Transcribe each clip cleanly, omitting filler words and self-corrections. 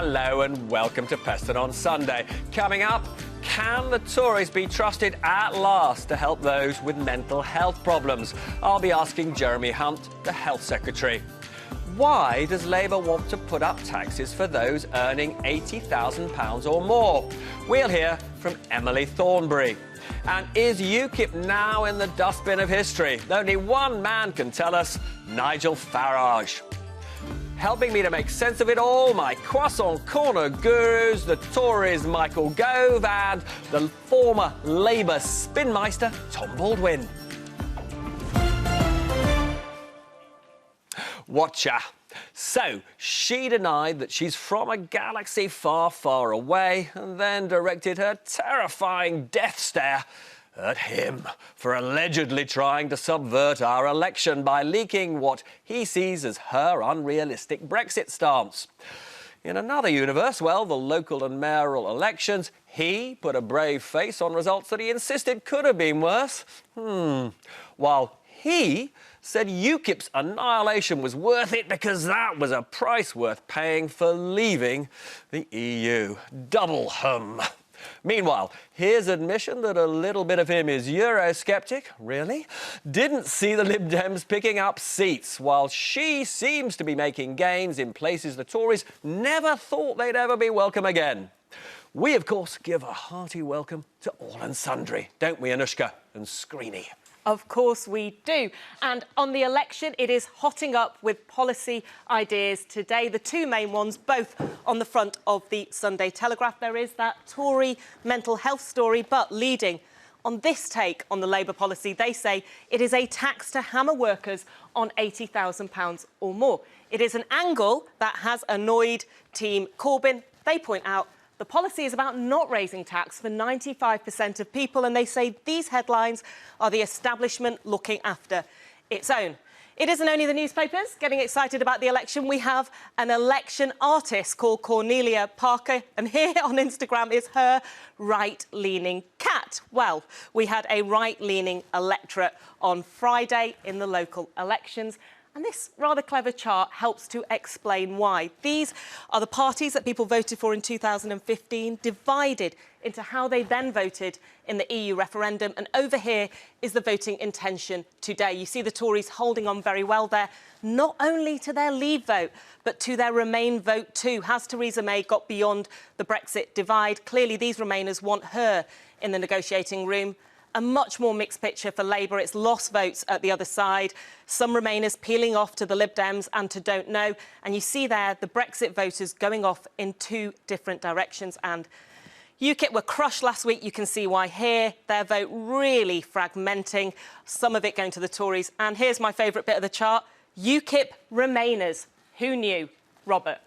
Hello and welcome to Peston on Sunday. Coming up, can the Tories be trusted at last to help those with mental health problems? I'll be asking Jeremy Hunt, the Health Secretary. Why does Labour want to put up taxes for those earning £80,000 or more? We'll hear from Emily Thornberry. And is UKIP now in the dustbin of history? Only one man can tell us, Nigel Farage. Helping me to make sense of it all, my croissant corner gurus, the Tories' Michael Gove and the former Labour spinmeister, Tom Baldwin. Watcha. So, she denied that she's from a galaxy far, far away and then directed her terrifying death stare at him for allegedly trying to subvert our election by leaking what he sees as her unrealistic Brexit stance. In another universe, well, the local and mayoral elections, he put a brave face on results that he insisted could have been worse. While he said UKIP's annihilation was worth it because that was a price worth paying for leaving the EU. Double hum. Meanwhile, his admission that a little bit of him is Eurosceptic, really, didn't see the Lib Dems picking up seats, while she seems to be making gains in places the Tories never thought they'd ever be welcome again. We, of course, give a hearty welcome to all and sundry, don't we, Anushka and Screeny? Of course we do. And on the election, it is hotting up with policy ideas today. The two main ones, both on the front of the Sunday Telegraph. There is that Tory mental health story, but leading on this take on the Labour policy, they say it is a tax to hammer workers on £80,000 or more. It is an angle that has annoyed Team Corbyn. They point out the policy is about not raising tax for 95% of people, and they say these headlines are the establishment looking after its own. It isn't only the newspapers getting excited about the election. We have an election artist called Cornelia Parker, and here on Instagram is her right-leaning cat. Well, we had a right-leaning electorate on Friday in the local elections. And this rather clever chart helps to explain why. These are the parties that people voted for in 2015, divided into how they then voted in the EU referendum. And over here is the voting intention today. You see the Tories holding on very well there, not only to their Leave vote, but to their Remain vote too. Has Theresa May got beyond the Brexit divide? Clearly, these Remainers want her in the negotiating room. A much more mixed picture for Labour. It's lost votes at the other side. Some Remainers peeling off to the Lib Dems and to Don't Know. And you see there the Brexit voters going off in two different directions. And UKIP were crushed last week. You can see why here. Their vote really fragmenting, some of it going to the Tories. And here's my favourite bit of the chart. UKIP Remainers. Who knew? Robert.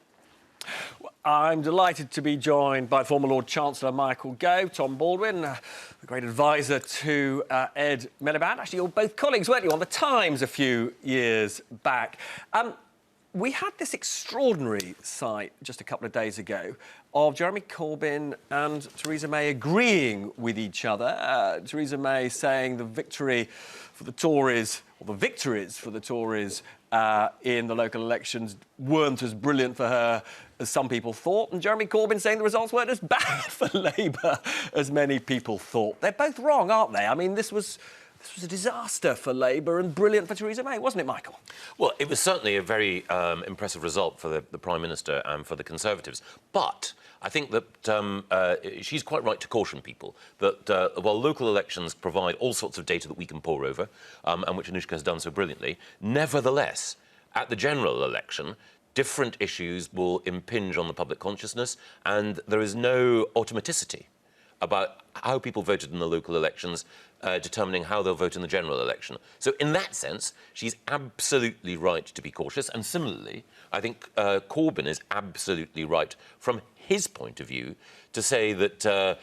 I'm delighted to be joined by former Lord Chancellor Michael Gove, Tom Baldwin, a great advisor to Ed Miliband. Actually, you're both colleagues, weren't you, on The Times a few years back. We had this extraordinary sight just a couple of days ago of Jeremy Corbyn and Theresa May agreeing with each other. Theresa May saying the victory for the Tories, or the victories for the Tories in the local elections weren't as brilliant for her as some people thought, and Jeremy Corbyn saying the results weren't as bad for Labour as many people thought. They're both wrong, aren't they? I mean, this was a disaster for Labour and brilliant for Theresa May, wasn't it, Michael? Well, it was certainly a very impressive result for the Prime Minister and for the Conservatives. But I think that she's quite right to caution people that while local elections provide all sorts of data that we can pore over, and which Anushka has done so brilliantly, nevertheless, at the general election, different issues will impinge on the public consciousness, and there is no automaticity about how people voted in the local elections determining how they'll vote in the general election. So in that sense, she's absolutely right to be cautious. And similarly, I think Corbyn is absolutely right from his point of view to say that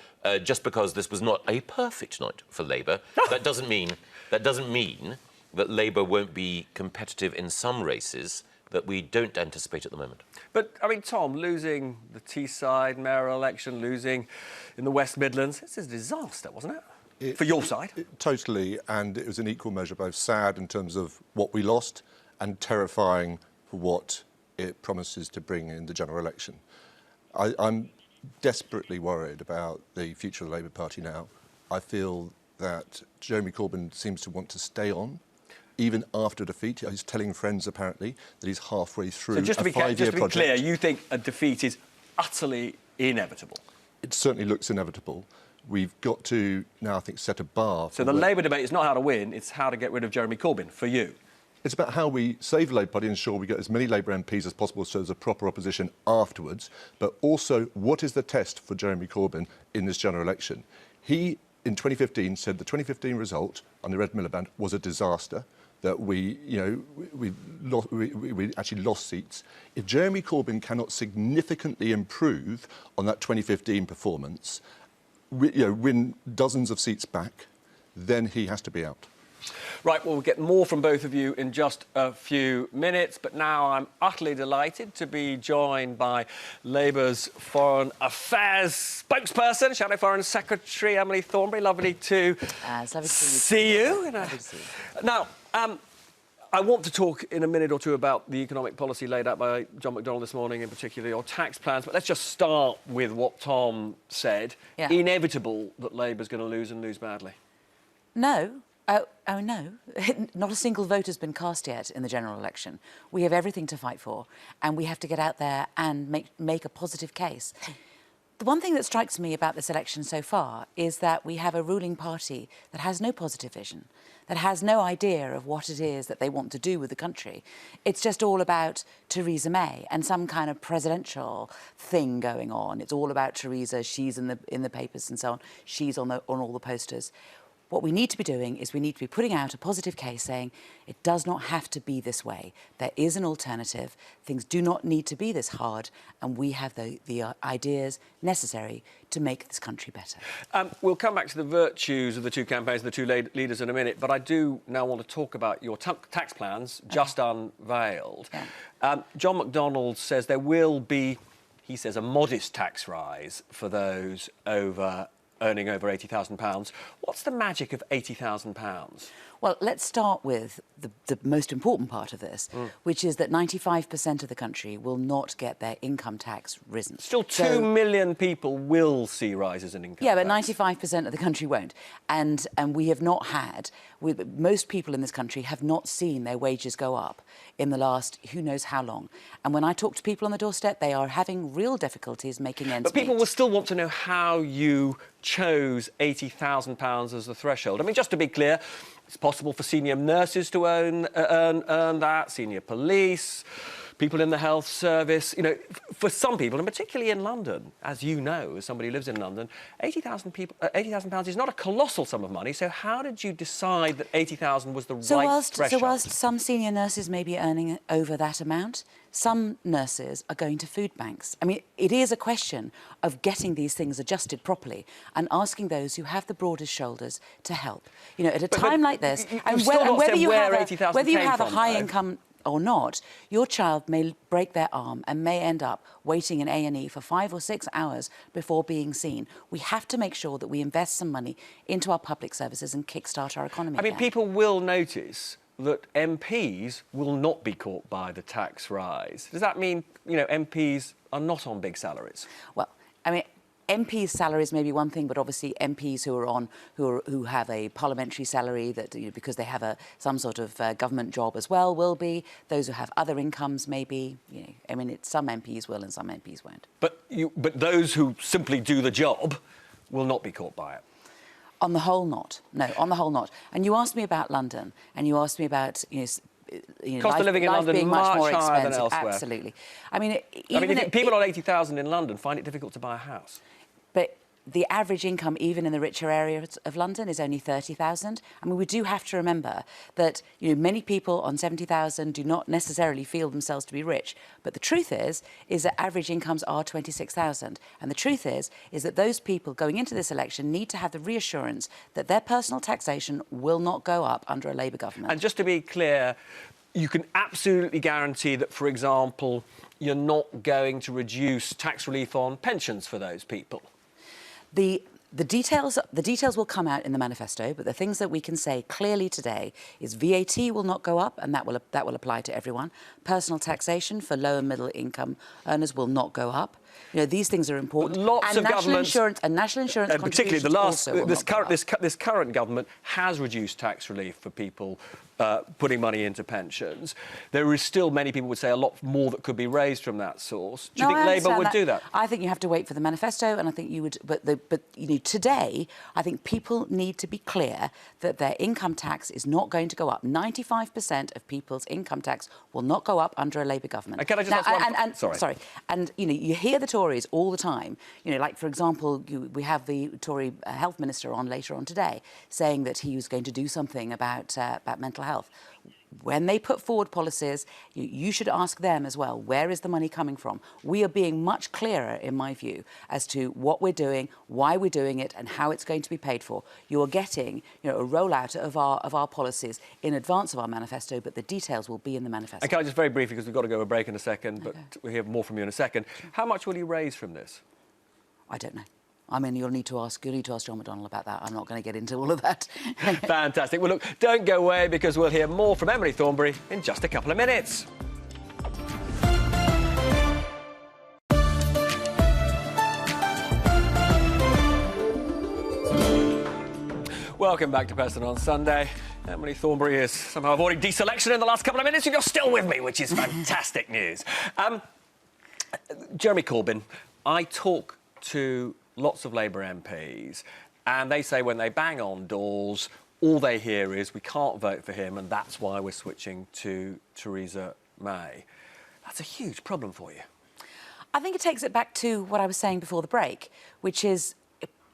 just because this was not a perfect night for Labour, that doesn't mean that Labour won't be competitive in some races that we don't anticipate at the moment. But, I mean, Tom, losing the Teesside mayoral election, losing in the West Midlands, it's a disaster, wasn't it? For your side? Totally, and it was an equal measure, both sad in terms of what we lost and terrifying for what it promises to bring in the general election. I'm desperately worried about the future of the Labour Party now. I feel that Jeremy Corbyn seems to want to stay on, even after defeat. He's telling friends, apparently, that he's halfway through So just to a five-year project. clear, you think a defeat is utterly inevitable? It certainly looks inevitable. We've got to now, I think, set a bar. So the Labour debate is not how to win, it's how to get rid of Jeremy Corbyn, for you. It's about how we save the Labour Party and ensure we get as many Labour MPs as possible so there's a proper opposition afterwards, but also what is the test for Jeremy Corbyn in this general election? He, in 2015, said the 2015 result on the Red Miliband was a disaster, that we actually lost seats. If Jeremy Corbyn cannot significantly improve on that 2015 performance, win dozens of seats back, then he has to be out. Right, well, we'll get more from both of you in just a few minutes, but now I'm utterly delighted to be joined by Labour's Foreign Affairs spokesperson, Shadow Foreign Secretary Emily Thornberry. Lovely to see you. Now, I want to talk in a minute or two about the economic policy laid out by John McDonnell this morning, in particular your tax plans, but let's just start with what Tom said. Yeah. Inevitable that Labour's going to lose and lose badly. No. Oh, no. Not a single vote has been cast yet in the general election. We have everything to fight for, and we have to get out there and make a positive case. The one thing that strikes me about this election so far is that we have a ruling party that has no positive vision, that has no idea of what it is that they want to do with the country. It's just all about Theresa May and some kind of presidential thing going on. It's all about Theresa. She's in the papers and so on. She's on all the posters. What we need to be doing is we need to be putting out a positive case saying it does not have to be this way. There is an alternative. Things do not need to be this hard, and we have the ideas necessary to make this country better. We'll come back to the virtues of the two campaigns, the two leaders in a minute, but I do now want to talk about your tax plans, just unveiled. Yeah. John McDonnell says there will be, he says, a modest tax rise for those earning over £80,000. What's the magic of £80,000? Well, let's start with the most important part of this, which is that 95% of the country will not get their income tax risen. Still 2 million people will see rises in income tax. But 95% of the country won't. And we have not had, most people in this country have not seen their wages go up in the last who knows how long. And when I talk to people on the doorstep, they are having real difficulties making ends meet. But people will still want to know how you chose £80,000 as the threshold. I mean, just to be clear, it's possible for senior nurses to earn that, senior police, people in the health service. You know, for some people, and particularly in London, as you know, as somebody who lives in London, £80,000 is not a colossal sum of money. So how did you decide that 80,000 was the right threshold? So whilst some senior nurses may be earning over that amount, some nurses are going to food banks. I mean, it is a question of getting these things adjusted properly and asking those who have the broadest shoulders to help. You know, at a time like this, and whether you have a high income or not, your child may break their arm and may end up waiting in A&E for 5 or 6 hours before being seen. We have to make sure that we invest some money into our public services and kickstart our economy. I mean, people will notice that MPs will not be caught by the tax rise. Does that mean, you know, MPs are not on big salaries? Well, I mean, MPs' salaries may be one thing, but obviously MPs who have a parliamentary salary that, you know, because they have some sort of government job as well, will be. Those who have other incomes may be. You know, I mean, some MPs will and some MPs won't. But those who simply do the job will not be caught by it. On the whole, not. No, on the whole, not. And you asked me about London, and you asked me about, Cost of living in London being much much more higher than expensive. elsewhere. Absolutely. I mean, people on 80,000 in London find it difficult to buy a house. But the average income, even in the richer areas of London, is only 30,000. I mean, we do have to remember that, you know, many people on 70,000 do not necessarily feel themselves to be rich. But the truth is that average incomes are 26,000. And the truth is that those people going into this election need to have the reassurance that their personal taxation will not go up under a Labour government. And just to be clear, you can absolutely guarantee that, for example, you're not going to reduce tax relief on pensions for those people. The details will come out in the manifesto, but the things that we can say clearly today is VAT will not go up, and that will apply to everyone. Personal taxation for low and middle income earners will not go up. You know, these things are important. Lots of governments, national insurance particularly this current government has reduced tax relief for people putting money into pensions. There is still, many people would say, a lot more that could be raised from that source. Do you think Labour would do that? I think you have to wait for the manifesto, and I think you would. But you know, today, I think people need to be clear that their income tax is not going to go up. 95% of people's income tax will not go up under a Labour government. And can I just ask one? Sorry. And you know, you hear the Tories all the time. You know, like for example, we have the Tory health minister on later on today saying that he was going to do something about mental health. When they put forward policies, you should ask them as well, where is the money coming from? We are being much clearer, in my view, as to what we're doing, why we're doing it, and how it's going to be paid for. You are getting, you know, a rollout of our policies in advance of our manifesto, but the details will be in the manifesto. And can I just very briefly, because we've got to go to a break in a second, but we'll hear more from you in a second. How much will you raise from this? I don't know. I mean, you'll need to ask John McDonnell about that. I'm not going to get into all of that. Fantastic. Well, look, don't go away, because we'll hear more from Emily Thornberry in just a couple of minutes. Welcome back to Peston on Sunday. Emily Thornberry is somehow avoiding deselection in the last couple of minutes, and you're still with me, which is fantastic news. Jeremy Corbyn, I talk to lots of Labour MPs, and they say when they bang on doors, all they hear is, we can't vote for him, and that's why we're switching to Theresa May. That's a huge problem for you. I think it takes it back to what I was saying before the break, which is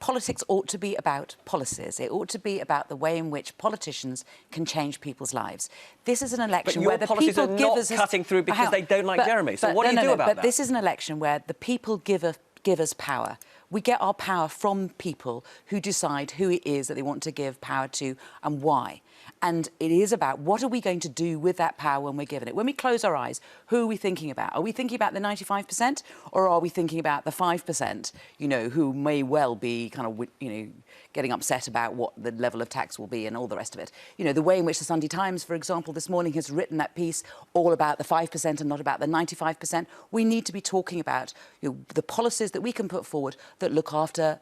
politics ought to be about policies. It ought to be about the way in which politicians can change people's lives. This is an election where the people give us... But your policies are not cutting through because they don't like Jeremy. So what do you do about that? But this is an election where the people give us power. We get our power from people who decide who it is that they want to give power to and why. And it is about what are we going to do with that power when we're given it. When we close our eyes, who are we thinking about? Are we thinking about the 95% or are we thinking about the 5%, you know, who may well be kind of, you know, getting upset about what the level of tax will be and all the rest of it. You know, the way in which the Sunday Times, for example, this morning has written that piece all about the 5% and not about the 95%. We need to be talking about, you know, the policies that we can put forward that look after...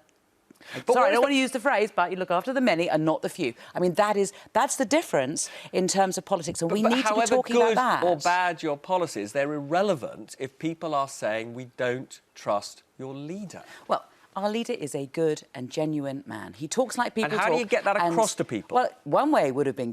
Sorry, I don't want to use the phrase, but you look after the many and not the few. I mean, that's the difference in terms of politics, and we need to be talking about that. However good or bad your policies, they're irrelevant if people are saying we don't trust your leader. Well, our leader is a good and genuine man. He talks like people talk. And how do you get that across to people? Well, one way would have been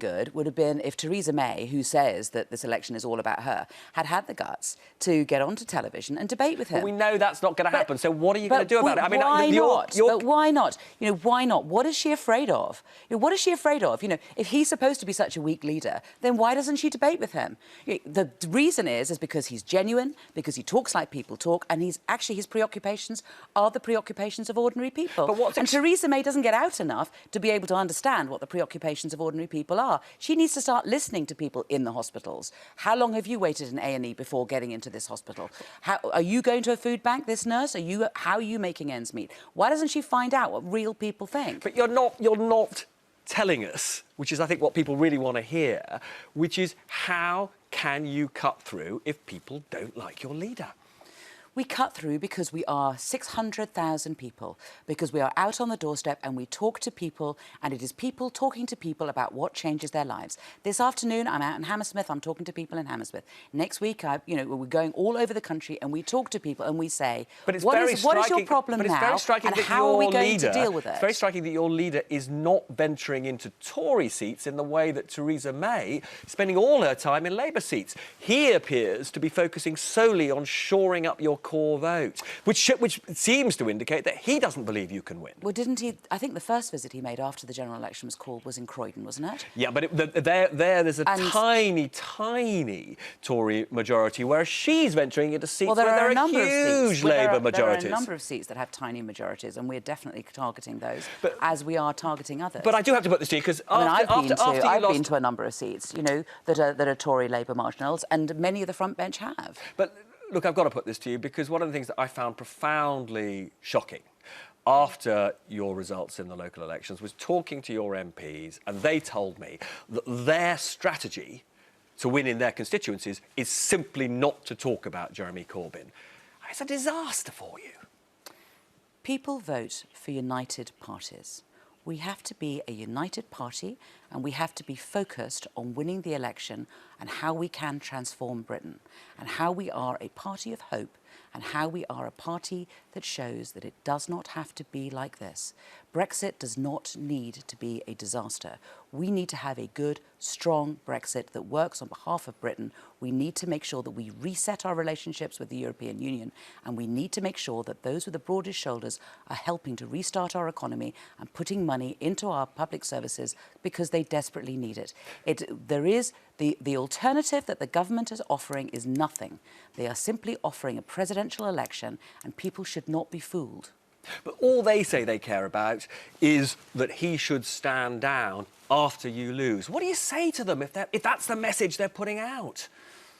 if Theresa May, who says that this election is all about her, had the guts to get onto television and debate with him. But we know that's not going to happen, so what are you going to do about it? I mean, why not? But why not? You know, why not? What is she afraid of? You know, what is she afraid of? You know, if he's supposed to be such a weak leader, then why doesn't she debate with him? You know, the reason is because he's genuine, because he talks like people talk, and his preoccupations are the preoccupations of ordinary people. And Theresa May doesn't get out enough to be able to understand what the preoccupations of ordinary people are. She needs to start listening to people in the hospitals. How long have you waited in A&E before getting into this hospital? Are you going to a food bank, this nurse? How are you making ends meet? Why doesn't she find out what real people think? But you're not telling us, which is, I think, what people really want to hear, which is how can you cut through if people don't like your leader? We cut through because we are 600,000 people, because we are out on the doorstep and we talk to people, and it is people talking to people about what changes their lives. This afternoon, I'm out in Hammersmith. I'm talking to people in Hammersmith. Next week, we're going all over the country and we talk to people and we say, what is your problem now, and how are we going to deal with it? It's very striking that your leader is not venturing into Tory seats in the way that Theresa May is spending all her time in Labour seats. He appears to be focusing solely on shoring up your core vote, which seems to indicate that he doesn't believe you can win. Well, didn't he? I think the first visit he made after the general election was in Croydon, wasn't it? Yeah, but there's a tiny Tory majority, whereas she's venturing into seats where there are huge Labour majorities. There are a number of seats that have tiny majorities, and we're definitely targeting those, as we are targeting others. But I do have to put this to you, because I've been to a number of seats, you know, that are Tory Labour marginals, and many of the front bench have. But look, I've got to put this to you, because one of the things that I found profoundly shocking after your results in the local elections was talking to your MPs, and they told me that their strategy to win in their constituencies is simply not to talk about Jeremy Corbyn. It's a disaster for you. People vote for united parties. We have to be a united party, and we have to be focused on winning the election and how we can transform Britain, and how we are a party of hope, and how we are a party that shows that it does not have to be like this. Brexit does not need to be a disaster. We need to have a good, strong Brexit that works on behalf of Britain. We need to make sure that we reset our relationships with the European Union, and we need to make sure that those with the broadest shoulders are helping to restart our economy and putting money into our public services because they desperately need it. The alternative that the government is offering is nothing. They are simply offering a presidential election, and people should not be fooled. But all they say they care about is that he should stand down after you lose. What do you say to them if that's the message they're putting out?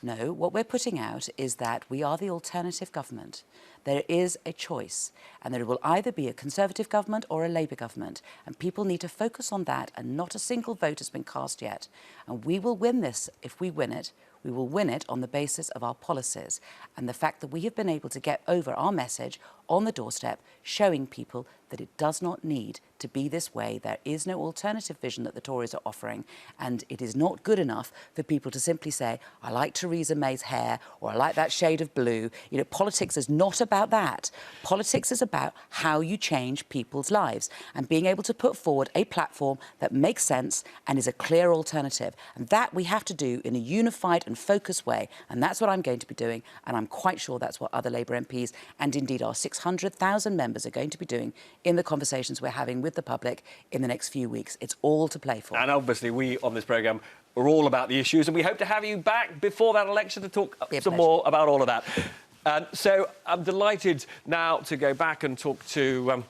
No, what we're putting out is that we are the alternative government. There is a choice, and there will either be a Conservative government or a Labour government, and people need to focus on that, and not a single vote has been cast yet. And we will win this if we win it. We will win it on the basis of our policies and the fact that we have been able to get over our message on the doorstep, showing people that it does not need to be this way. There is no alternative vision that the Tories are offering, and it is not good enough for people to simply say, I like Theresa May's hair, or I like that shade of blue. You know, politics is not about that. Politics is about how you change people's lives and being able to put forward a platform that makes sense and is a clear alternative. And that we have to do in a unified and focused way, and that's what I'm going to be doing, and I'm quite sure that's what other Labour MPs and indeed our 600,000 members are going to be doing in the conversations we're having with the public in the next few weeks. It's all to play for. And obviously we on this programme are all about the issues, and we hope to have you back before that election to talk some more about all of that. So I'm delighted now to go back and talk to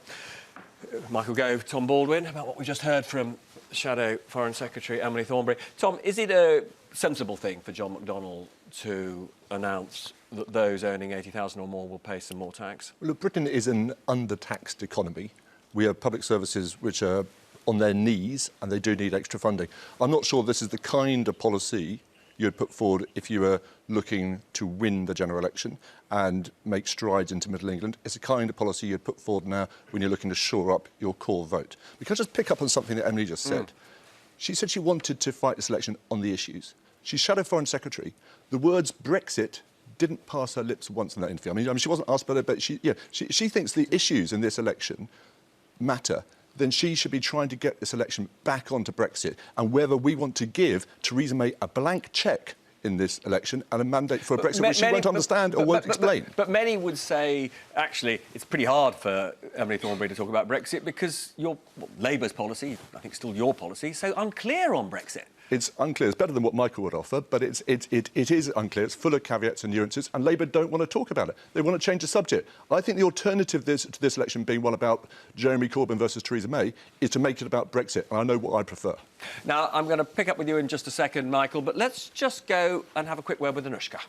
Michael Gove, Tom Baldwin, about what we just heard from Shadow Foreign Secretary Emily Thornberry. Tom, is it a sensible thing for John McDonnell to announce that those earning 80,000 or more will pay some more tax? Well, look, Britain is an under-taxed economy. We have public services which are on their knees, and they do need extra funding. I'm not sure this is the kind of policy you'd put forward if you were looking to win the general election and make strides into Middle England. It's the kind of policy you'd put forward now when you're looking to shore up your core vote. We can just pick up on something that Emily just said. She said she wanted to fight this election on the issues. She's Shadow Foreign Secretary. The words Brexit didn't pass her lips once in that interview. I mean she wasn't asked about it, but she thinks the issues in this election matter. Then she should be trying to get this election back onto Brexit, and whether we want to give Theresa May a blank cheque in this election and a mandate for a Brexit which she won't understand or won't explain. But many would say, actually, it's pretty hard for Emily Thornberry to talk about Brexit because Labour's policy, I think still your policy, is so unclear on Brexit. It's unclear. It's better than what Michael would offer, but it is unclear. It's full of caveats and nuances, and Labour don't want to talk about it. They want to change the subject. I think the alternative to this election being one about Jeremy Corbyn versus Theresa May is to make it about Brexit, and I know what I prefer. Now, I'm going to pick up with you in just a second, Michael, but let's just go and have a quick word with Anushka.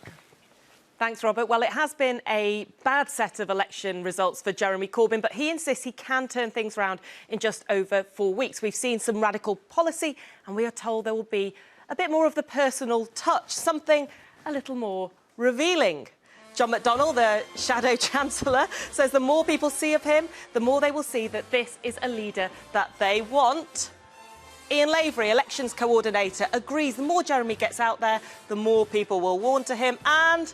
Thanks, Robert. Well, it has been a bad set of election results for Jeremy Corbyn, but he insists he can turn things around in just over 4 weeks. We've seen some radical policy, and we are told there will be a bit more of the personal touch, something a little more revealing. John McDonnell, the Shadow Chancellor, says the more people see of him, the more they will see that this is a leader that they want. Ian Lavery, elections coordinator, agrees the more Jeremy gets out there, the more people will warn to him. And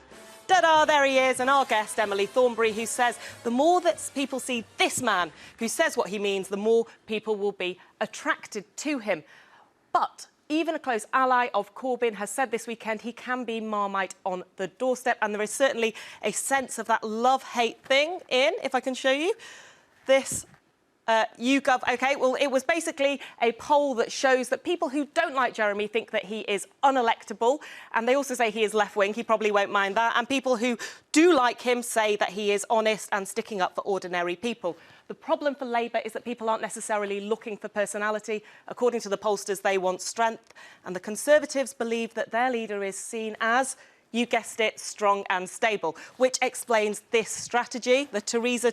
ta-da, there he is, and our guest, Emily Thornberry, who says the more that people see this man who says what he means, the more people will be attracted to him. But even a close ally of Corbyn has said this weekend he can be Marmite on the doorstep, and there is certainly a sense of that love-hate thing in, if I can show you, this YouGov. OK, well, it was basically a poll that shows that people who don't like Jeremy think that he is unelectable, and they also say he is left-wing. He probably won't mind that. And people who do like him say that he is honest and sticking up for ordinary people. The problem for Labour is that people aren't necessarily looking for personality. According to the pollsters, they want strength. And the Conservatives believe that their leader is seen as you guessed it, strong and stable, which explains this strategy, the Theresa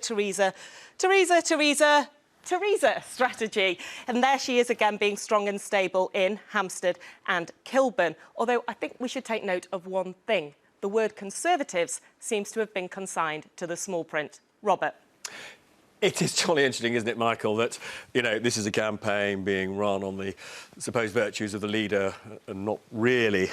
strategy. And there she is again, being strong and stable in Hampstead and Kilburn. Although I think we should take note of one thing. The word Conservatives seems to have been consigned to the small print. Robert. It is jolly interesting, isn't it, Michael, that, you know, this is a campaign being run on the supposed virtues of the leader and not really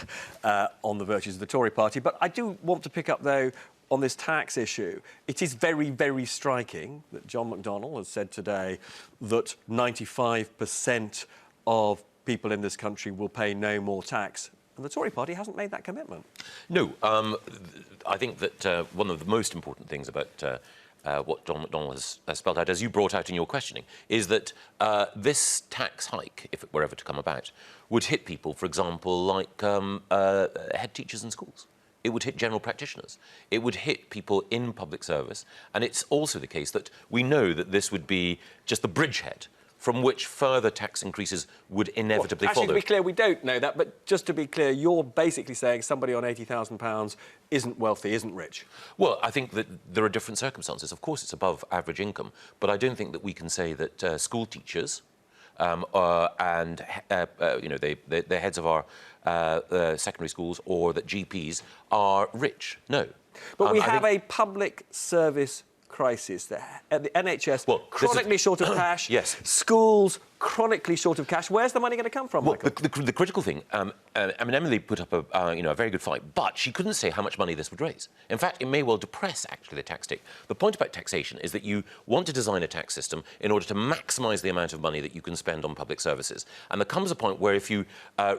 on the virtues of the Tory party. But I do want to pick up, though, on this tax issue. It is very, very striking that John McDonnell has said today that 95% of people in this country will pay no more tax. And the Tory party hasn't made that commitment. No, I think that one of the most important things about what John McDonnell has spelled out, as you brought out in your questioning, is that this tax hike, if it were ever to come about, would hit people, for example, like head teachers in schools. It would hit general practitioners. It would hit people in public service. And it's also the case that we know that this would be just the bridgehead from which further tax increases would inevitably follow. Actually, to be clear, we don't know that, but just to be clear, you're basically saying somebody on £80,000 isn't wealthy, isn't rich. Well, I think that there are different circumstances. Of course, it's above average income, but I don't think that we can say that school teachers and you know, the heads of our secondary schools or that GPs are rich. No. But we have a public service crisis there. At the NHS, chronically short of cash. Yes. Schools, chronically short of cash. Where's the money going to come from, Michael? The critical thing, I mean, Emily put up a very good fight, but she couldn't say how much money this would raise. In fact, it may well depress, actually, the tax take. The point about taxation is that you want to design a tax system in order to maximise the amount of money that you can spend on public services. And there comes a point where if you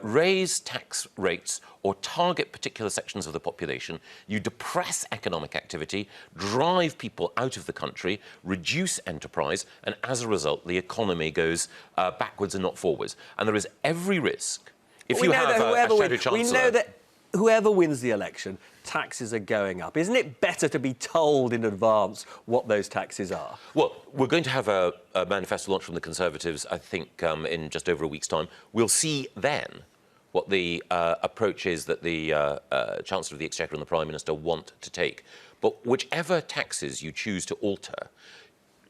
raise tax rates or target particular sections of the population, you depress economic activity, drive people out of the country, reduce enterprise, and as a result, the economy goes backwards and not forwards. And there is every risk. If you have a shadow chancellor... We know that whoever wins the election, taxes are going up. Isn't it better to be told in advance what those taxes are? Well, we're going to have a manifesto launch from the Conservatives, I think, in just over a week's time. We'll see then what the approach is that the Chancellor of the Exchequer and the Prime Minister want to take. But whichever taxes you choose to alter,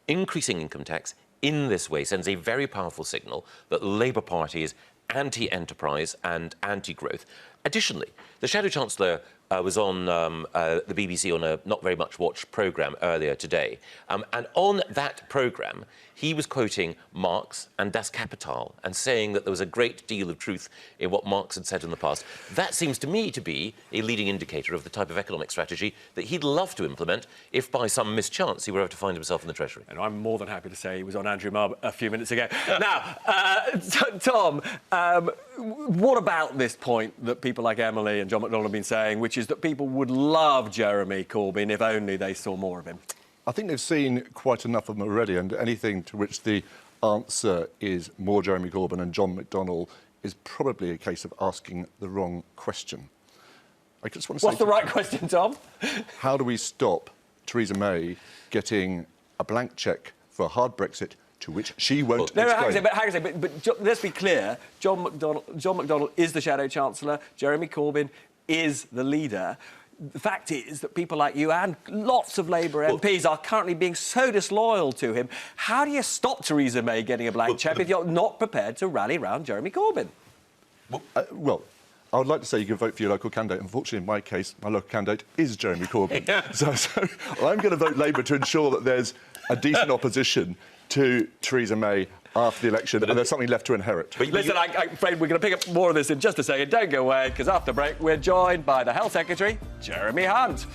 increasing income tax in this way sends a very powerful signal that the Labour Party is anti-enterprise and anti-growth. Additionally, the Shadow Chancellor was on the BBC on a not very much watched programme earlier today. And on that programme, he was quoting Marx and Das Kapital and saying that there was a great deal of truth in what Marx had said in the past. That seems to me to be a leading indicator of the type of economic strategy that he'd love to implement if by some mischance he were ever to find himself in the Treasury. And I'm more than happy to say he was on Andrew Marr a few minutes ago. Now, Tom, what about this point that people like Emily and John McDonnell have been saying, which is that people would love Jeremy Corbyn if only they saw more of him? I think they've seen quite enough of him already, and anything to which the answer is more Jeremy Corbyn and John McDonnell is probably a case of asking the wrong question. I just want to say... What's the right question, Tom? How do we stop Theresa May getting a blank cheque for a hard Brexit to which she won't explain? No, hang on a second, but let's be clear. John McDonnell is the Shadow Chancellor. Jeremy Corbyn is the leader. The fact is that people like you and lots of Labour MPs are currently being so disloyal to him. How do you stop Theresa May getting a blank cheque if you're not prepared to rally round Jeremy Corbyn? Well, I would like to say you can vote for your local candidate. Unfortunately, in my case, my local candidate is Jeremy Corbyn. So I'm going to vote Labour to ensure that there's a decent opposition to Theresa May after the election, and there's something left to inherit. But listen, I'm afraid we're going to pick up more of this in just a second. Don't go away, because after the break, we're joined by the Health Secretary, Jeremy Hunt.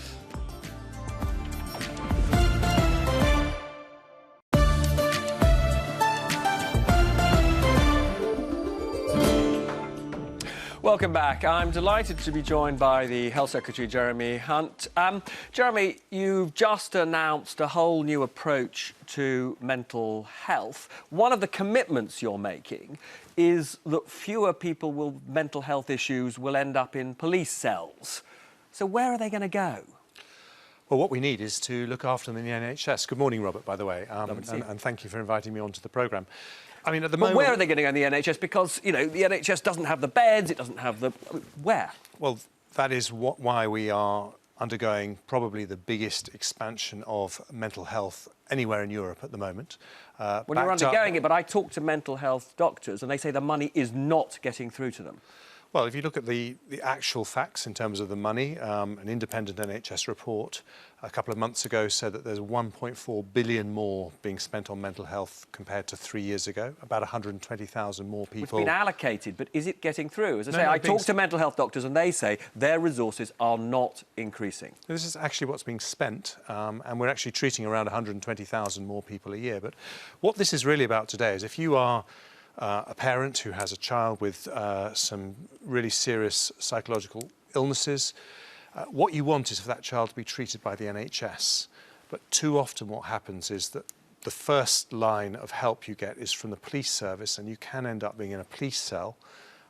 Welcome back. I'm delighted to be joined by the Health Secretary, Jeremy Hunt. Jeremy, you've just announced a whole new approach to mental health. One of the commitments you're making is that fewer people with mental health issues will end up in police cells. So where are they going to go? Well, what we need is to look after them in the NHS. Good morning, Robert, by the way, and thank you for inviting me onto the programme. I mean, at the moment... But where are they going to go in the NHS? Because, you know, the NHS doesn't have the beds, it doesn't have the... Where? Well, that is why we are undergoing probably the biggest expansion of mental health anywhere in Europe at the moment. Well, you're undergoing it, but I talk to mental health doctors and they say the money is not getting through to them. Well, if you look at the actual facts in terms of the money, an independent NHS report a couple of months ago said that there's 1.4 billion more being spent on mental health compared to 3 years ago, about 120,000 more people. It's been allocated, but is it getting through? As I say, No, I talk to mental health doctors and they say their resources are not increasing. This is actually what's being spent, and we're actually treating around 120,000 more people a year. But what this is really about today is if you are a parent who has a child with some really serious psychological illnesses, what you want is for that child to be treated by the NHS. But too often what happens is that the first line of help you get is from the police service, and you can end up being in a police cell,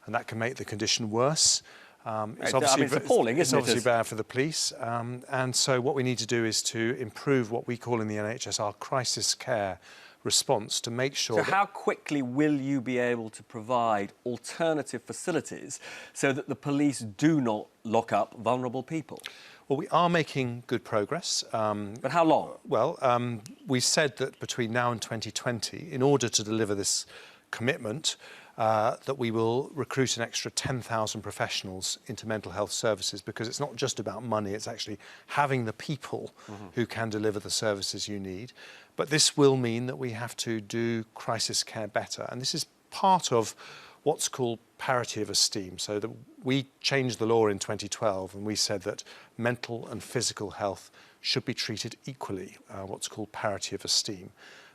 and that can make the condition worse. It's appalling, it's isn't it? obviously bad for the police. And so what we need to do is to improve what we call in the NHS our crisis care response, to make sure. So how quickly will you be able to provide alternative facilities so that the police do not lock up vulnerable people? Well, we are making good progress. But how long? Well, we said that between now and 2020, in order to deliver this commitment, that we will recruit an extra 10,000 professionals into mental health services, because it's not just about money, it's actually having the people who can deliver the services you need. But this will mean that we have to do crisis care better. And this is part of what's called parity of esteem. So that we changed the law in 2012 and we said that mental and physical health should be treated equally, what's called parity of esteem.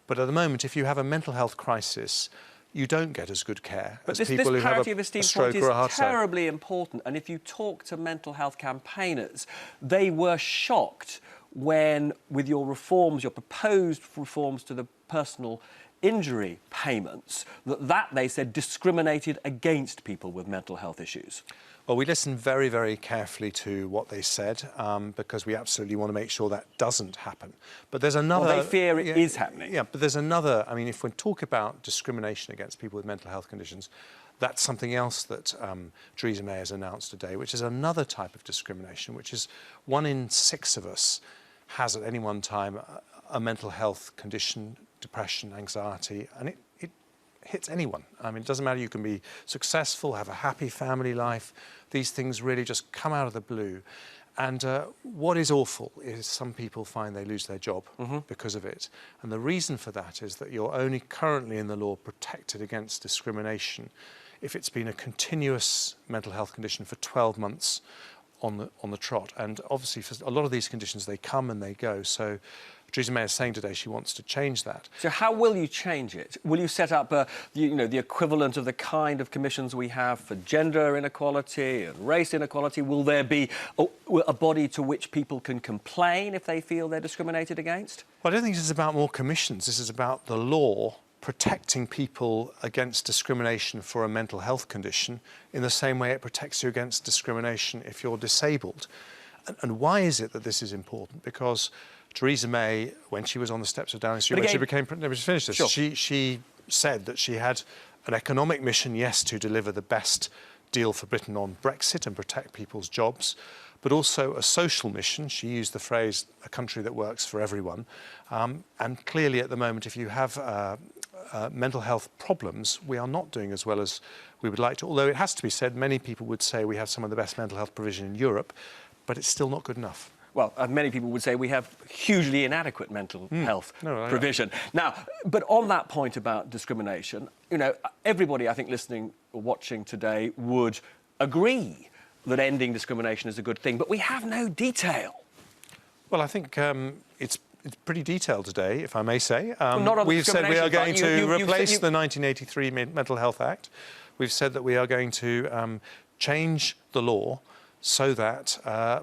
But at the moment, if you have a mental health crisis, you don't get as good care as people who have a stroke or a heart attack. Terribly important. And if you talk to mental health campaigners, they were shocked when, with your reforms, your proposed reforms to the personal injury payments, that they said discriminated against people with mental health issues. Well, we listened very, very carefully to what they said, because we absolutely want to make sure that doesn't happen. But there's another... Well, they fear it is happening. Yeah, but there's another... I mean, if we talk about discrimination against people with mental health conditions, that's something else that Theresa May has announced today, which is another type of discrimination, which is 1 in 6 of us has at any one time a mental health condition, depression, anxiety, and it hits anyone. I mean, it doesn't matter, you can be successful, have a happy family life. These things really just come out of the blue. And what is awful is some people find they lose their job because of it. And the reason for that is that you're only currently in the law protected against discrimination if it's been a continuous mental health condition for 12 months on the trot. And obviously for a lot of these conditions, they come and they go. So Theresa May is saying today she wants to change that. So how will you change it? Will you set up the equivalent of the kind of commissions we have for gender inequality and race inequality? Will there be a body to which people can complain if they feel they're discriminated against? Well, I don't think this is about more commissions. This is about the law protecting people against discrimination for a mental health condition in the same way it protects you against discrimination if you're disabled. And why is it that this is important? Because Theresa May, when she was on the steps of Downing Street, when she became... Let me just finish this. Sure. She said that she had an economic mission, yes, to deliver the best deal for Britain on Brexit and protect people's jobs, but also a social mission. She used the phrase, a country that works for everyone. And clearly at the moment, if you have mental health problems, we are not doing as well as we would like to. Although it has to be said, many people would say we have some of the best mental health provision in Europe, but it's still not good enough. Well, many people would say we have hugely inadequate mental health provision. Now, but on that point about discrimination, everybody, I think, listening or watching today would agree that ending discrimination is a good thing, but we have no detail. Well, I think it's pretty detailed today, if I may say. Not on we've said we are going to replace the 1983 Mental Health Act. We've said that we are going to change the law so that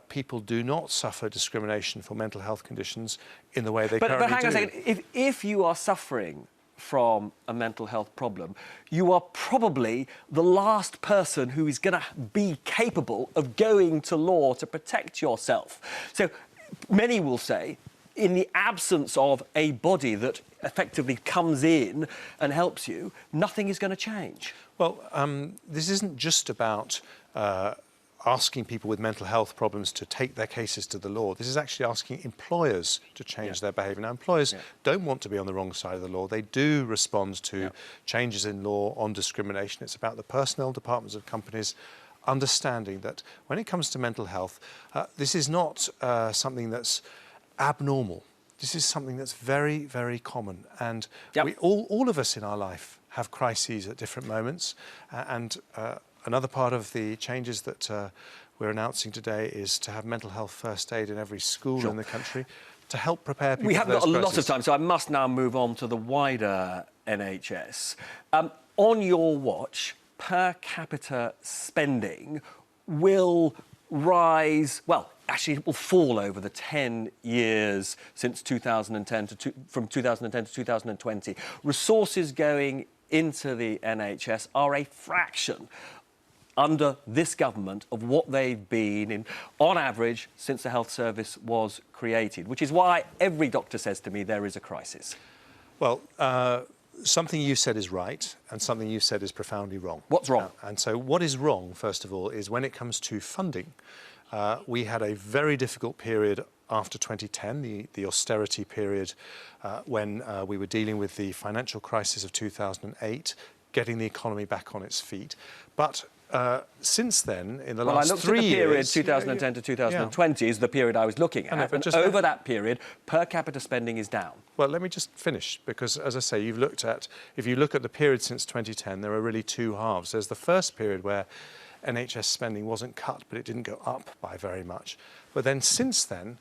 people do not suffer discrimination for mental health conditions in the way they currently do. But hang on a second. If you are suffering from a mental health problem, you are probably the last person who is going to be capable of going to law to protect yourself. So many will say, in the absence of a body that effectively comes in and helps you, nothing is going to change. Well, this isn't just about asking people with mental health problems to take their cases to the law. This is actually asking employers to change their behaviour. Now, employers don't want to be on the wrong side of the law. They do respond to changes in law on discrimination. It's about the personnel departments of companies understanding that when it comes to mental health, this is not something that's abnormal. This is something that's very, very common. And we all of us in our life have crises at different moments. Another part of the changes that we're announcing today is to have mental health first aid in every school in the country to help prepare people We for have those got a lot crises. of time, so I must now move on to the wider NHS. On your watch, per capita spending will rise, well, actually it will fall over the 10 years since 2010 from 2010 to 2020. Resources going into the NHS are a fraction under this government of what they've been in, on average, since the health service was created, which is why every doctor says to me there is a crisis. Well, something you said is right and something you said is profoundly wrong. What's wrong? And so what is wrong, first of all, is when it comes to funding, we had a very difficult period after 2010, the austerity period, when we were dealing with the financial crisis of 2008, getting the economy back on its feet. But since then, in the last 3 years... I looked at the period 2010 to 2020 is the period I was looking at, and over that period, per capita spending is down. Well, let me just finish, because, as I say, if you look at the period since 2010, there are really two halves. There's the first period where NHS spending wasn't cut, but it didn't go up by very much. But then since then,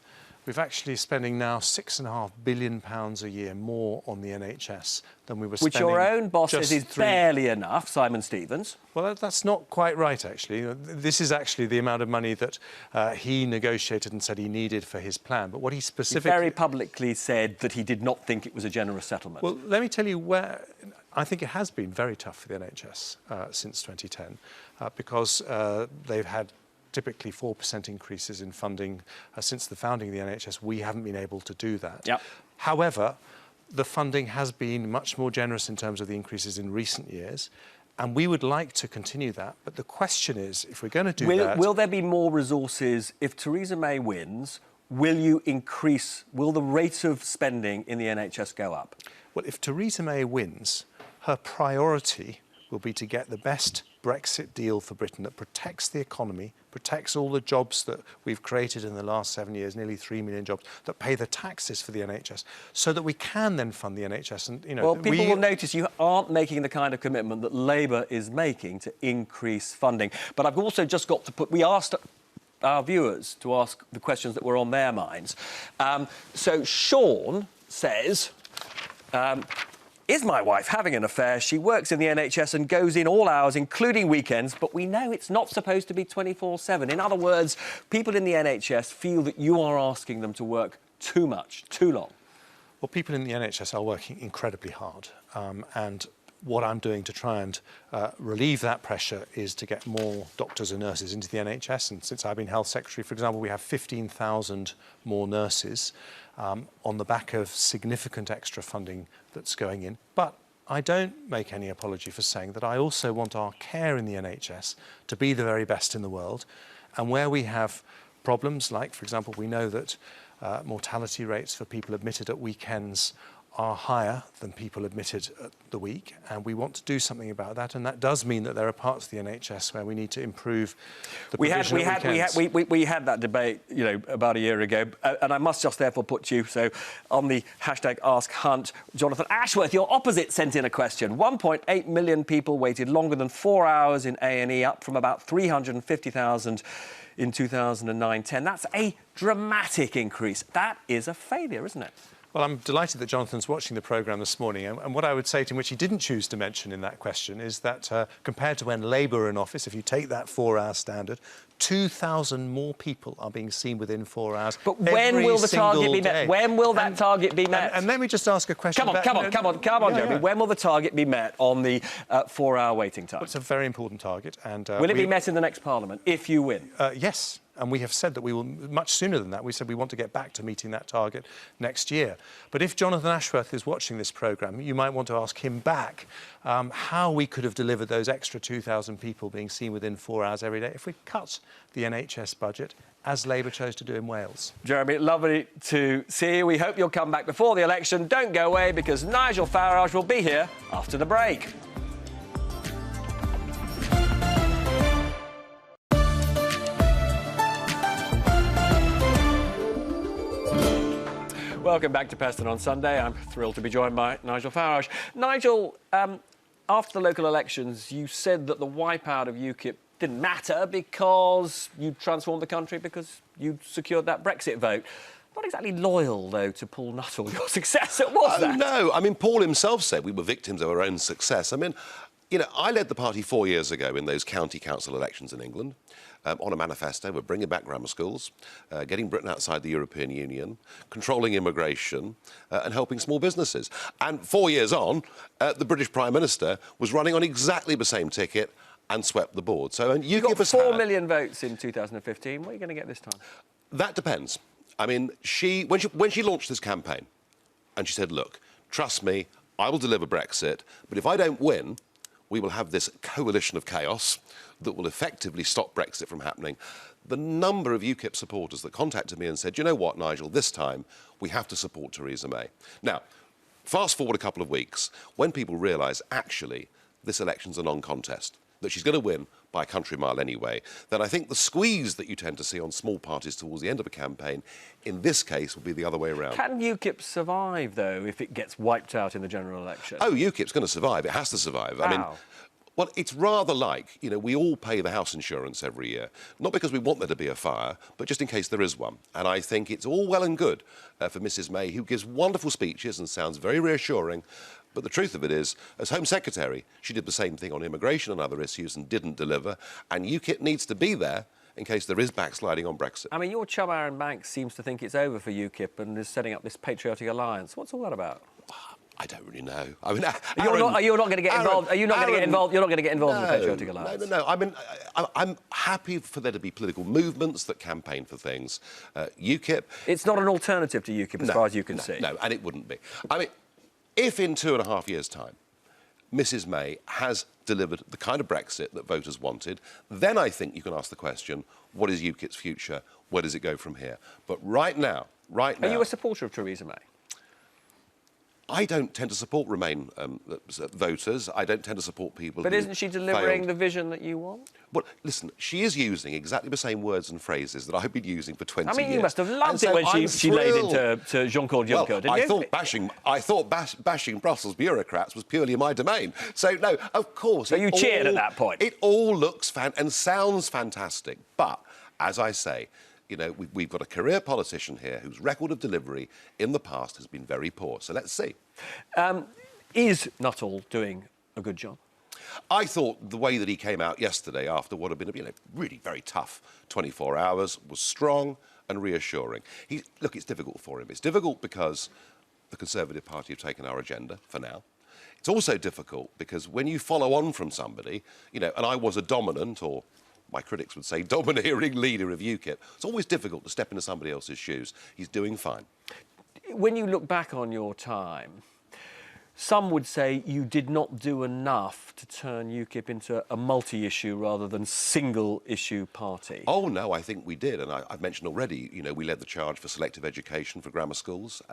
we're actually spending now £6.5 billion a year more on the NHS than we were spending. Which your own boss says is three... barely enough, Simon Stevens. Well, that's not quite right, actually. This is actually the amount of money that he negotiated and said he needed for his plan. But what he specifically... He very publicly said that he did not think it was a generous settlement. Well, let me tell you where... I think it has been very tough for the NHS since 2010 because they've had typically 4% increases in funding since the founding of the NHS. We haven't been able to do that. Yep. However, the funding has been much more generous in terms of the increases in recent years, and we would like to continue that. But the question is, if we're going to do that... Will there be more resources if Theresa May wins? Will the rate of spending in the NHS go up? Well, if Theresa May wins, her priority will be to get the best Brexit deal for Britain that protects the economy, protects all the jobs that we've created in the last 7 years, nearly 3 million jobs, that pay the taxes for the NHS, so that we can then fund the NHS. And, you know, well, people will notice you aren't making the kind of commitment that Labour is making to increase funding. But I've also just got to put... We asked our viewers to ask the questions that were on their minds. So Sean says... is my wife having an affair? She works in the NHS and goes in all hours, including weekends, but we know it's not supposed to be 24/7. In other words, people in the NHS feel that you are asking them to work too much, too long. Well, people in the NHS are working incredibly hard, and what I'm doing to try and relieve that pressure is to get more doctors and nurses into the NHS. And since I've been Health Secretary, for example, we have 15,000 more nurses on the back of significant extra funding that's going in. But I don't make any apology for saying that I also want our care in the NHS to be the very best in the world. And where we have problems, like, for example, we know that mortality rates for people admitted at weekends are higher than people admitted at the week, and we want to do something about that, and that does mean that there are parts of the NHS where we need to improve the provision at weekends. We had that debate, you know, about a year ago, and I must just therefore put you, so on the hashtag Ask Hunt, Jonathan Ashworth, your opposite, sent in a question. 1.8 million people waited longer than 4 hours in A&E, up from about 350,000 in 2009-10. That's a dramatic increase. That is a failure, isn't it? Well, I'm delighted that Jonathan's watching the programme this morning, and what I would say to him, which he didn't choose to mention in that question, is that compared to when Labour were in office, if you take that 4-hour standard, 2,000 more people are being seen within 4 hours. But when will the target be met? When will that target be met? And let me just ask a question. Come on, Jeremy. When will the target be met on the 4-hour waiting time? Well, it's a very important target. And will it be met in the next Parliament if you win? Yes. And we have said that we will, much sooner than that, we said we want to get back to meeting that target next year. But if Jonathan Ashworth is watching this programme, you might want to ask him back how we could have delivered those extra 2,000 people being seen within 4 hours every day if we cut the NHS budget, as Labour chose to do in Wales. Jeremy, lovely to see you. We hope you'll come back before the election. Don't go away, because Nigel Farage will be here after the break. Welcome back to Peston on Sunday. I'm thrilled to be joined by Nigel Farage. Nigel, after the local elections, you said that the wipeout of UKIP didn't matter because you transformed the country, because you secured that Brexit vote. Not exactly loyal, though, to Paul Nuttall, your successor, was that? No, I mean, Paul himself said we were victims of our own success. I mean, you know, I led the party 4 years ago in those county council elections in England. On a manifesto, we're bringing back grammar schools, getting Britain outside the European Union, controlling immigration and helping small businesses. And 4 years on, the British Prime Minister was running on exactly the same ticket and swept the board. So you got 4 million votes in 2015. What are you going to get this time? That depends. I mean, when she launched this campaign, and she said, look, trust me, I will deliver Brexit, but if I don't win, we will have this coalition of chaos that will effectively stop Brexit from happening. The number of UKIP supporters that contacted me and said, you know what, Nigel, this time we have to support Theresa May. Now, fast forward a couple of weeks, when people realise, actually, this election's a non-contest, that she's going to win by a country mile anyway, then I think the squeeze that you tend to see on small parties towards the end of a campaign, in this case, will be the other way around. Can UKIP survive, though, if it gets wiped out in the general election? Oh, UKIP's going to survive. It has to survive. I mean, well, it's rather like, you know, we all pay the house insurance every year, not because we want there to be a fire, but just in case there is one. And I think it's all well and good for Mrs May, who gives wonderful speeches and sounds very reassuring. But the truth of it is, as Home Secretary, she did the same thing on immigration and other issues and didn't deliver. And UKIP needs to be there in case there is backsliding on Brexit. I mean, your chum Aaron Banks seems to think it's over for UKIP and is setting up this patriotic alliance. What's all that about? I don't really know. I mean, are you not going to get involved? Are you not going to get involved? You're not going to get involved in the Patriotic Alliance? No. I mean, I'm happy for there to be political movements that campaign for things. UKIP. It's not an alternative to UKIP, as far as you can see. No, and it wouldn't be. I mean, if in 2.5 years' time, Mrs May has delivered the kind of Brexit that voters wanted, then I think you can ask the question: what is UKIP's future? Where does it go from here? But right now. Are you a supporter of Theresa May? I don't tend to support Remain voters. I don't tend to support people. But isn't she delivering the vision that you want? Well, listen, she is using exactly the same words and phrases that I've been using for 20 years. I mean, you must have loved it when she laid into Jean-Claude Juncker, didn't you? I thought bashing Brussels bureaucrats was purely my domain. So, no, of course. So you cheered at that point? It all looks and sounds fantastic. But, as I say, you know, we've got a career politician here whose record of delivery in the past has been very poor. So let's see. Is Nuttall doing a good job? I thought the way that he came out yesterday after what had been a really very tough 24 hours was strong and reassuring. Look, it's difficult for him. It's difficult because the Conservative Party have taken our agenda for now. It's also difficult because when you follow on from somebody, you know, and I was a dominant, or my critics would say domineering leader of UKIP, it's always difficult to step into somebody else's shoes. He's doing fine. When you look back on your time, some would say you did not do enough to turn UKIP into a multi-issue rather than single-issue party. Oh, no, I think we did. And I've mentioned already, you know, we led the charge for selective education for grammar schools.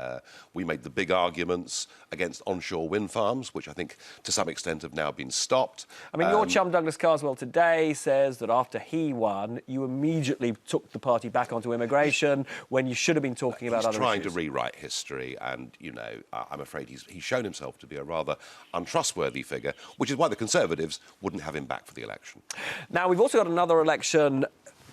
We made the big arguments against onshore wind farms, which I think to some extent have now been stopped. I mean, your chum Douglas Carswell today says that after he won, you immediately took the party back onto immigration when you should have been talking about other issues. He's trying to rewrite history, and, you know, I'm afraid he's shown himself to be a rather untrustworthy figure, which is why the Conservatives wouldn't have him back for the election. Now, we've also got another election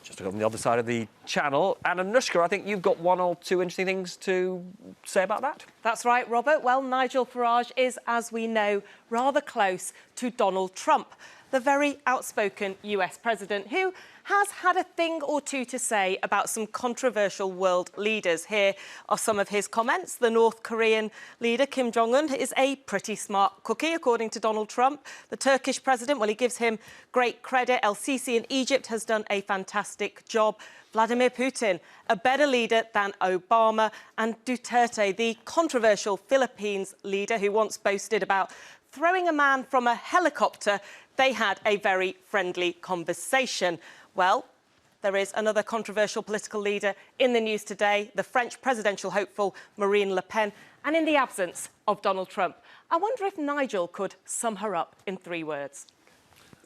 just on the other side of the channel. And Anushka, I think you've got one or two interesting things to say about that. That's right, Robert. Well, Nigel Farage is, as we know, rather close to Donald Trump, the very outspoken US president who has had a thing or two to say about some controversial world leaders. Here are some of his comments. The North Korean leader, Kim Jong-un, is a pretty smart cookie, according to Donald Trump. The Turkish president, well, he gives him great credit. El-Sisi in Egypt has done a fantastic job. Vladimir Putin, a better leader than Obama. And Duterte, the controversial Philippines leader who once boasted about throwing a man from a helicopter. They had a very friendly conversation. Well, there is another controversial political leader in the news today, the French presidential hopeful Marine Le Pen. And in the absence of Donald Trump, I wonder if Nigel could sum her up in 3 words.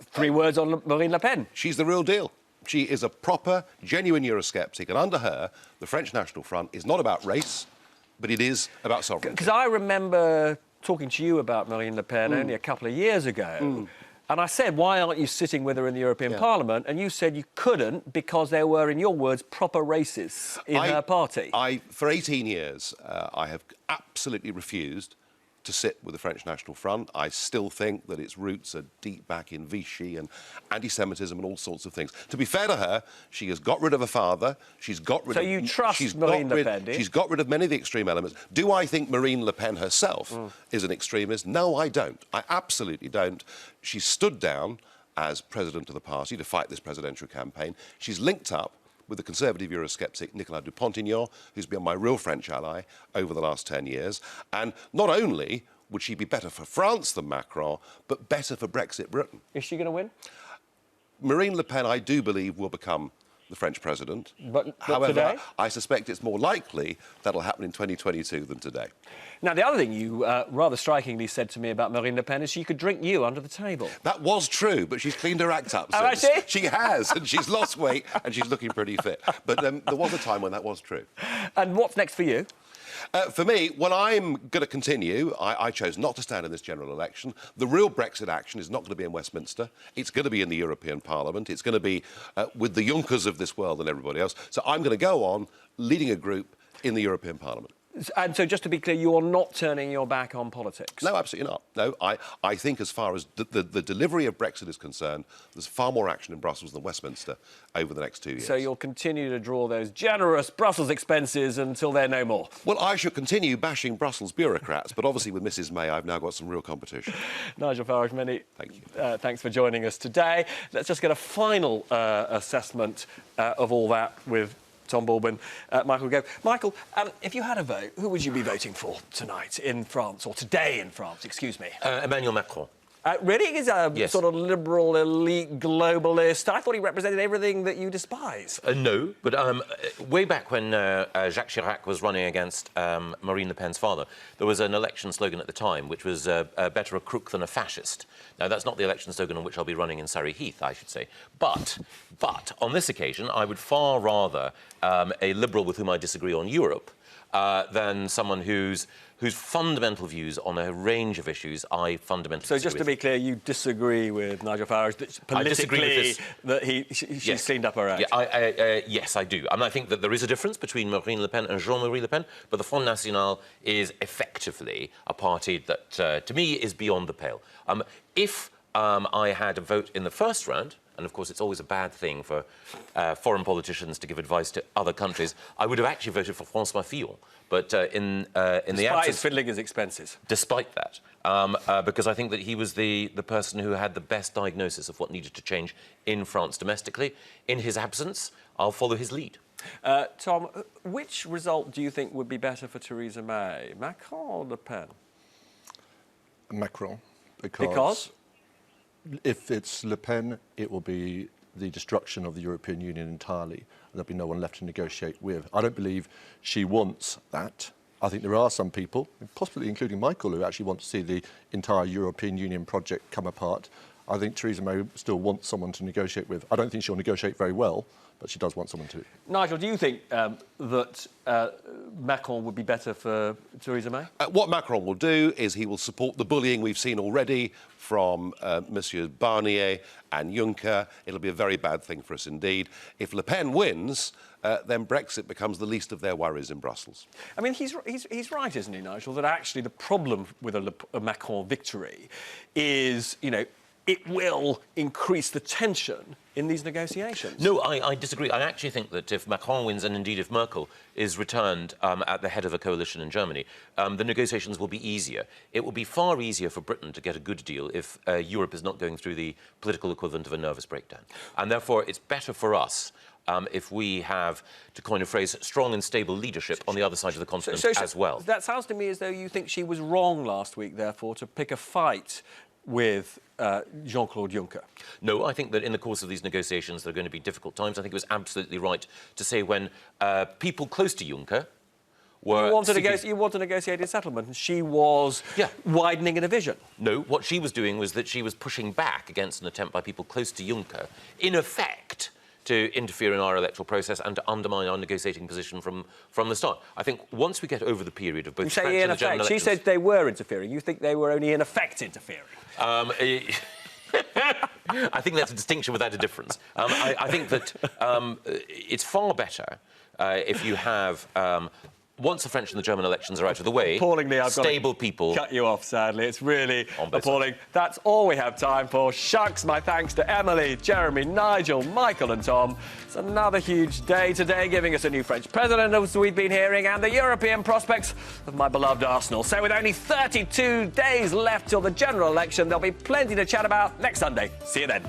3 words on Marine Le Pen. She's the real deal. She is a proper, genuine Eurosceptic, and under her, the French National Front is not about race, but it is about sovereignty. Because I remember talking to you about Marine Le Pen only a couple of years ago, and I said, why aren't you sitting with her in the European Parliament? And you said you couldn't because there were, in your words, proper racists in her party. For 18 years, I have absolutely refused to sit with the French National Front. I still think that its roots are deep back in Vichy and anti-Semitism and all sorts of things. To be fair to her, she has got rid of her father. She's got rid so of... you trust Marine Le Pen, do you? She's got rid of many of the extreme elements. Do I think Marine Le Pen herself is an extremist? No, I don't. I absolutely don't. She stood down as president of the party to fight this presidential campaign. She's linked up with the conservative Eurosceptic Nicolas Dupont-Aignan, who's been my real French ally over the last 10 years. And not only would she be better for France than Macron, but better for Brexit Britain. Is she going to win? Marine Le Pen, I do believe, will become the French president. But however, today? I suspect it's more likely that'll happen in 2022 than today. Now, the other thing you rather strikingly said to me about Marine Le Pen is she could drink you under the table. That was true, but she's cleaned her act up Oh, since. has She has, and she's lost weight, and she's looking pretty fit. But there was a time when that was true. And what's next for you? For me, well, I'm going to continue. I chose not to stand in this general election. The real Brexit action is not going to be in Westminster. It's going to be in the European Parliament. It's going to be with the Junckers of this world and everybody else. So I'm going to go on leading a group in the European Parliament. And so, just to be clear, you're not turning your back on politics? No, absolutely not. No, I think as far as the delivery of Brexit is concerned, there's far more action in Brussels than Westminster over the next 2 years. So you'll continue to draw those generous Brussels expenses until they're no more? Well, I shall continue bashing Brussels bureaucrats, but obviously with Mrs May, I've now got some real competition. Nigel Farage, many Thank you. thanks for joining us today. Let's just get a final assessment of all that with Tom Baldwin, Michael Gove. Michael, if you had a vote, who would you be voting for tonight in France, or today in France, excuse me? Emmanuel Macron. Really? He's a Yes. sort of liberal, elite, globalist. I thought he represented everything that you despise. No, but way back when Jacques Chirac was running against Marine Le Pen's father, there was an election slogan at the time, which was better a crook than a fascist. Now, that's not the election slogan on which I'll be running in Surrey Heath, I should say. But on this occasion, I would far rather a liberal with whom I disagree on Europe than someone whose fundamental views on a range of issues I fundamentally So disagree just to be clear, you disagree with Nigel Farage that I disagree with politically this. that she's Yes. cleaned up her act? Yeah, yes, I do. And I think that there is a difference between Marine Le Pen and Jean-Marie Le Pen, but the Front National is effectively a party that, to me, is beyond the pale. If I had a vote in the first round, and of course it's always a bad thing for foreign politicians to give advice to other countries, I would have actually voted for François Fillon. But in the Despite absence... his fiddling his expenses. Despite that, because I think that he was the person who had the best diagnosis of what needed to change in France domestically. In his absence, I'll follow his lead. Tom, which result do you think would be better for Theresa May, Macron or Le Pen? Macron. Because? If it's Le Pen, it will be the destruction of the European Union entirely. There'll be no one left to negotiate with. I don't believe she wants that. I think there are some people, possibly including Michael, who actually want to see the entire European Union project come apart. I think Theresa May still wants someone to negotiate with. I don't think she'll negotiate very well, but she does want someone to. Nigel, do you think that Macron would be better for Theresa May? What Macron will do is he will support the bullying we've seen already from Monsieur Barnier and Juncker. It'll be a very bad thing for us indeed. If Le Pen wins, then Brexit becomes the least of their worries in Brussels. I mean, he's right, isn't he, Nigel, that actually the problem with a Macron victory is, you know, it will increase the tension in these negotiations. No, I disagree. I actually think that if Macron wins, and indeed if Merkel is returned at the head of a coalition in Germany, the negotiations will be easier. It will be far easier for Britain to get a good deal if Europe is not going through the political equivalent of a nervous breakdown. And therefore, it's better for us if we have, to coin a phrase, strong and stable leadership on the other side of the continent as well. That sounds to me as though you think she was wrong last week, therefore, to pick a fight with Jean-Claude Juncker. No, I think that in the course of these negotiations there are going to be difficult times. I think it was absolutely right to say when people close to Juncker were... You want a negotiated settlement, and she was widening a division. No, what she was doing was that she was pushing back against an attempt by people close to Juncker, in effect, to interfere in our electoral process and to undermine our negotiating position from the start. I think once we get over the period of both... You say in effect. She said they were interfering. You think they were only in effect interfering? I think that's a distinction without a difference. I think that it's far better if you have... once the French and the German elections are out of the way, appallingly, I've stable got to people... cut you off, sadly. It's really appalling. That's all we have time for. Shucks, my thanks to Emily, Jeremy, Nigel, Michael and Tom. It's another huge day today, giving us a new French president, as we've been hearing, and the European prospects of my beloved Arsenal. So with only 32 days left till the general election, there'll be plenty to chat about next Sunday. See you then.